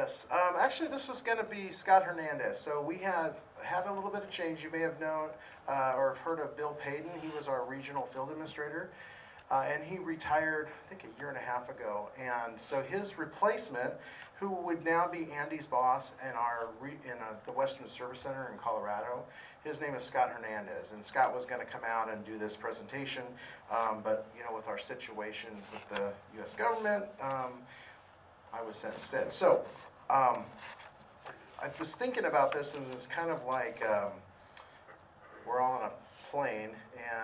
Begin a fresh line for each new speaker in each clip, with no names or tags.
Yes, actually this was going to be Scott Hernandez. So we have had a little bit of change. You may have known or have heard of Bill Payton. He was our regional field administrator, and he retired, I think, a year and a half ago. And so his replacement, who would now be Andy's boss in the Western Service Center in Colorado, his name is Scott Hernandez. And Scott was going to come out and do this presentation, but with our situation with the U.S. government, I was sent instead. So I was thinking about this, and it's kind of like we're all on a plane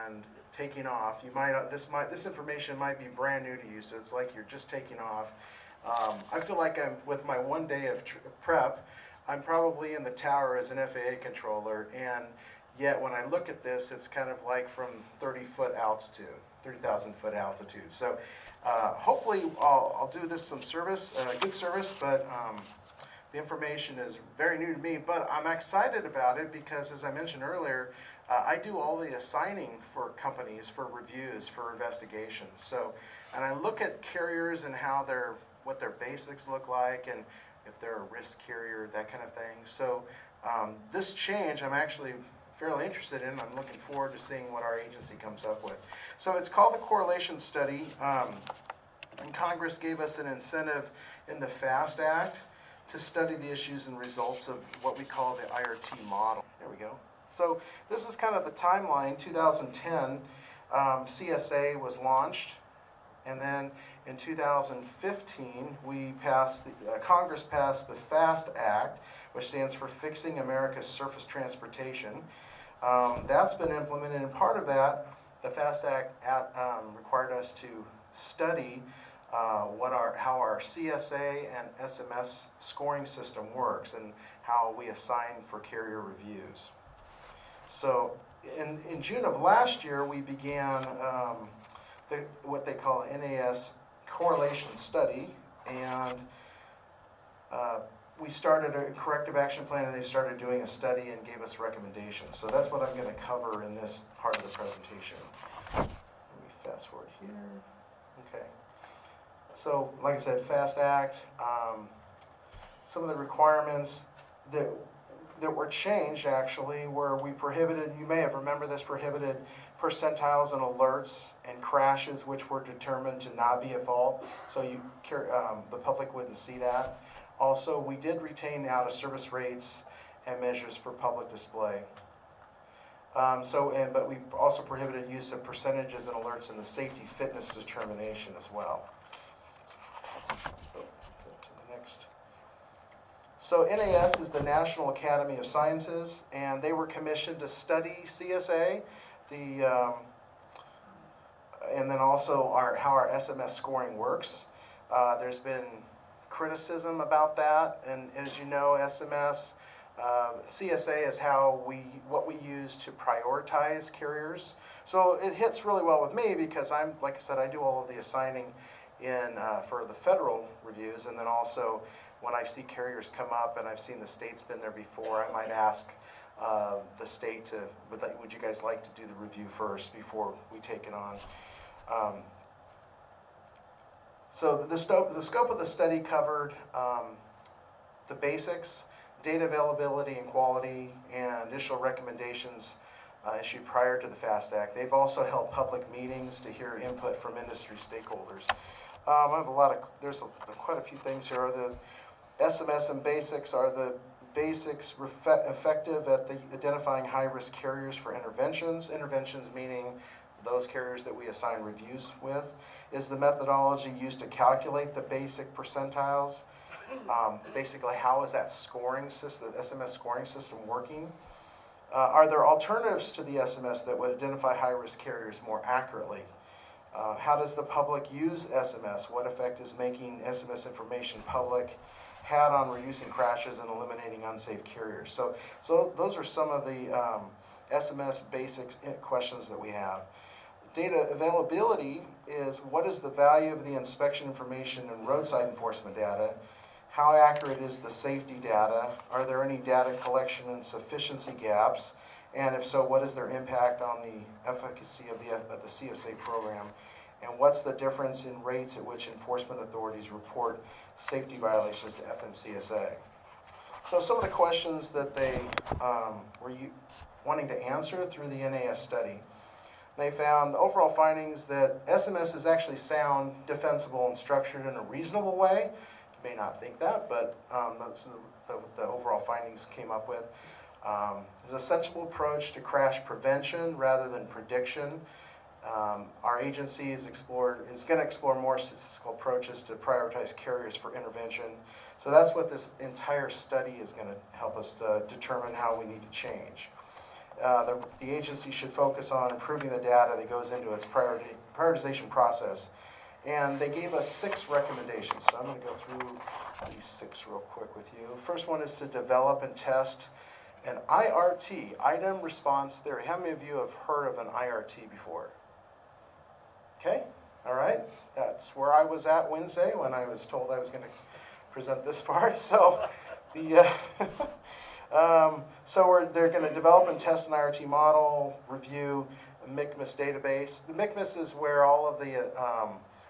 and taking off. This information might be brand new to you, so it's like you're just taking off. I feel like I'm with my 1 day of prep. I'm probably in the tower as an FAA controller, and yet when I look at this, it's kind of like from 30,000 foot altitude. So hopefully I'll do this some service, good service, but the information is very new to me, but I'm excited about it because, as I mentioned earlier, I do all the assigning for companies, for reviews, for investigations. So, and I look at carriers and what their basics look like, and if they're a risk carrier, that kind of thing. So this change I'm actually fairly interested in. I'm looking forward to seeing what our agency comes up with. So it's called the Correlation Study, and Congress gave us an incentive in the FAST Act to study the issues and results of what we call the IRT model. There we go. So this is kind of the timeline. 2010, CSA was launched, and then in 2015, Congress passed the FAST Act, which stands for Fixing America's Surface Transportation. That's been implemented, and part of that, the FAST Act required us to study how our CSA and SMS scoring system works and how we assign for carrier reviews. So in June of last year, we began what they call NAS Correlation Study, and we started a corrective action plan, and they started doing a study and gave us recommendations. So that's what I'm going to cover in this part of the presentation. Let me fast forward here. Okay. So, like I said, FAST Act, some of the requirements that were changed actually were we prohibited, you may have remembered this, prohibited percentiles and alerts and crashes which were determined to not be at fault, so the public wouldn't see that. Also, we did retain out of service rates and measures for public display. But we also prohibited use of percentages and alerts in the safety fitness determination as well. Go to the next. So NAS is the National Academy of Sciences, and they were commissioned to study CSA, and then also how our SMS scoring works. There's been criticism about that, and as you know, CSA is what we use to prioritize carriers. So it hits really well with me because like I said, I do all of the assigning for the federal reviews, and then also when I see carriers come up, and I've seen the state's been there before, I might ask the state would you guys like to do the review first before we take it on? So the scope of the study covered the basics, data availability and quality, and initial recommendations issued prior to the FAST Act. They've also held public meetings to hear input from industry stakeholders. I have there's quite a few things here. The SMS and basics are the basics effective at identifying high-risk carriers for interventions. Interventions meaning those carriers that we assign reviews with. Is the methodology used to calculate the basic percentiles? Basically, how is that scoring system, the SMS scoring system working? Are there alternatives to the SMS that would identify high-risk carriers more accurately? How does the public use SMS? What effect is making SMS information public had on reducing crashes and eliminating unsafe carriers? So those are some of the SMS basics questions that we have. Data availability is what is the value of the inspection information and roadside enforcement data? How accurate is the safety data? Are there any data collection and sufficiency gaps? And if so, what is their impact on the efficacy of the CSA program? and what's the difference in rates at which enforcement authorities report safety violations to FMCSA. So some of the questions that they were wanting to answer through the NAS study. They found the overall findings that SMS is actually sound, defensible, and structured in a reasonable way. You may not think that, but that's the overall findings came up with. Is a sensible approach to crash prevention rather than prediction. Our agency is going to explore more statistical approaches to prioritize carriers for intervention. So that's what this entire study is going to help us determine how we need to change. The agency should focus on improving the data that goes into its prioritization process. And they gave us 6 recommendations. So I'm going to go through these 6 real quick with you. First one is to develop and test an IRT, Item Response Theory. How many of you have heard of an IRT before? Okay, all right. That's where I was at Wednesday when I was told I was going to present this part. So they're going to develop and test an IRT model, review a MCMS database. The MCMS is where all of the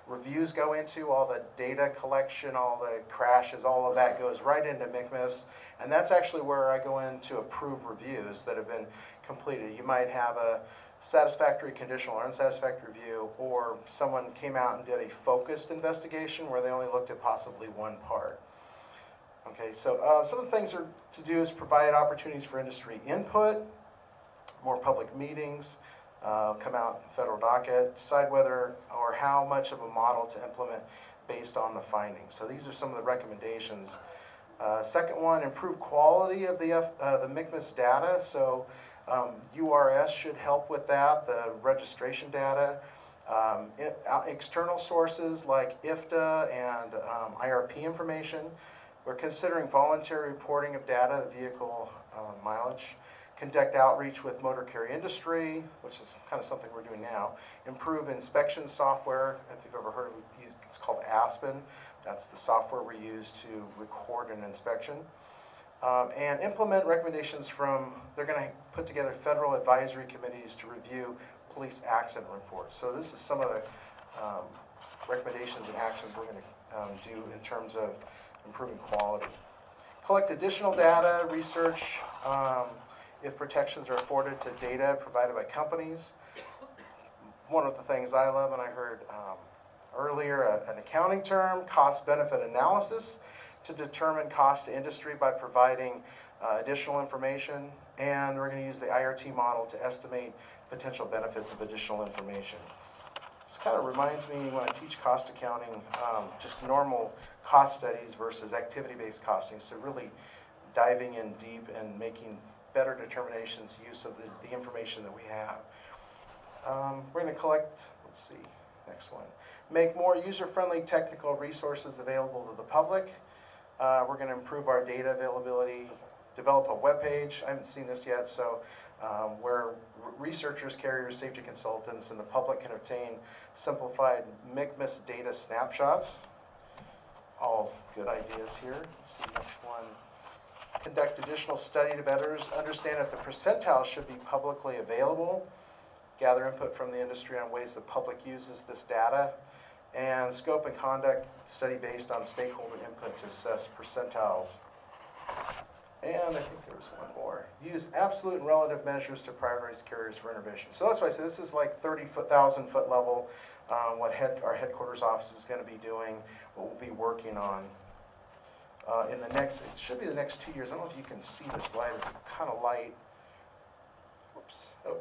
reviews go into, all the data collection, all the crashes, all of that goes right into MCMS. And that's actually where I go in to approve reviews that have been completed. You might have a satisfactory, conditional, or unsatisfactory review, or someone came out and did a focused investigation where they only looked at possibly one part. Okay, so some of the things to do is provide opportunities for industry input, more public meetings, come out in federal docket, decide whether or how much of a model to implement based on the findings. So these are some of the recommendations. Second one, improve quality of the MCMS data. So URS should help with that, the registration data. External sources like IFTA and IRP information. We're considering voluntary reporting of data, vehicle mileage. Conduct outreach with motor carrier industry, which is kind of something we're doing now. Improve inspection software. If you've ever heard of it, it's called Aspen. That's the software we use to record an inspection. And implement recommendations they're going to put together federal advisory committees to review police accident reports. So this is some of the recommendations and actions we're going to do in terms of improving quality. Collect additional data, research if protections are afforded to data provided by companies. One of the things I love, and I heard earlier, an accounting term, cost-benefit analysis, to determine cost to industry by providing additional information. And we're going to use the IRT model to estimate potential benefits of additional information. This kind of reminds me when I teach cost accounting, just normal cost studies versus activity-based costing. So really diving in deep and making better determinations, use of the information that we have. We're going to collect, let's see, next one. Make more user-friendly technical resources available to the public. We're going to improve our data availability, develop a web page. I haven't seen this yet, so where researchers, carriers, safety consultants, and the public can obtain simplified MCMS data snapshots. All good ideas here. Let's see, next one. Conduct additional study to better understand if the percentiles should be publicly available. Gather input from the industry on ways the public uses this data. And scope and conduct study based on stakeholder input to assess percentiles. And I think there was one more. Use absolute and relative measures to prioritize carriers for intervention. So that's why I said this is like 30,000 foot level, what our headquarters office is going to be doing, what we'll be working on. In the next, it should be the next 2 years. I don't know if you can see the slide, it's kind of light. Whoops. Oh.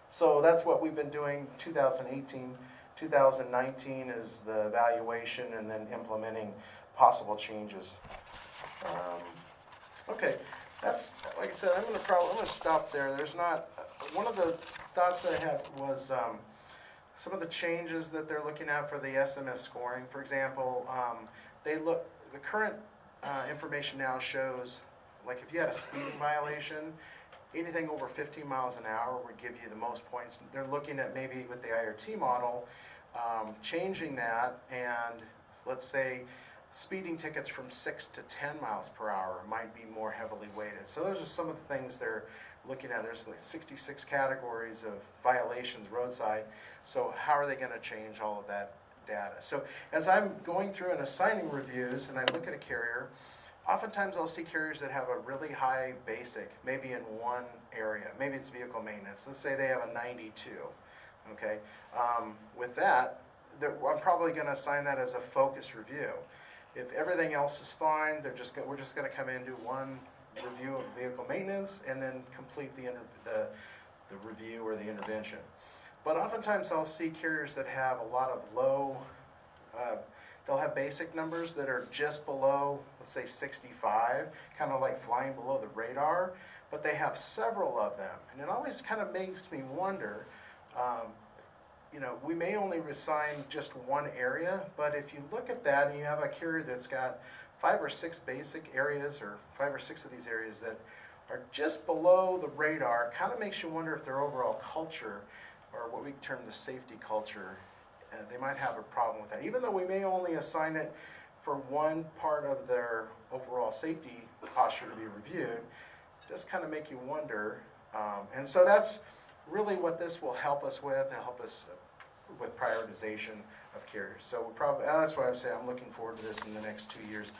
So that's what we've been doing 2018. 2019 is the evaluation and then implementing possible changes. Okay, that's, like I said, I'm going to stop there. There's not, one of the thoughts that I had was some of the changes that they're looking at for the SMS scoring. For example, the current information now shows, like if you had a speeding violation, anything over 15 miles an hour would give you the most points. They're looking at maybe with the IRT model, changing that, and let's say speeding tickets from 6 to 10 miles per hour might be more heavily weighted. So those are some of the things they're looking at, there's like 66 categories of violations roadside. So how are they going to change all of that data? So as I'm going through and assigning reviews and I look at a carrier, oftentimes I'll see carriers that have a really high basic, maybe in one area. Maybe it's vehicle maintenance. Let's say they have a 92. Okay, with that, I'm probably going to assign that as a focus review. If everything else is fine, we're just going to come in and do one review of vehicle maintenance and then complete the review or the intervention. But oftentimes I'll see carriers that have a lot of low, they'll have basic numbers that are just below, let's say 65, kind of like flying below the radar, but they have several of them. And it always kind of makes me wonder, you know, we may only assign just one area, but if you look at that and you have a carrier that's got 5 or 6 basic areas, or 5 or 6 of these areas that are just below the radar, kind of makes you wonder if their overall culture, or what we term the safety culture, they might have a problem with that. Even though we may only assign it for one part of their overall safety posture to be reviewed, it does kind of make you wonder. And so that's really what this will help us with, with prioritization of carriers. So we'll probably, that's why I'm saying I'm looking forward to this in the next 2 years.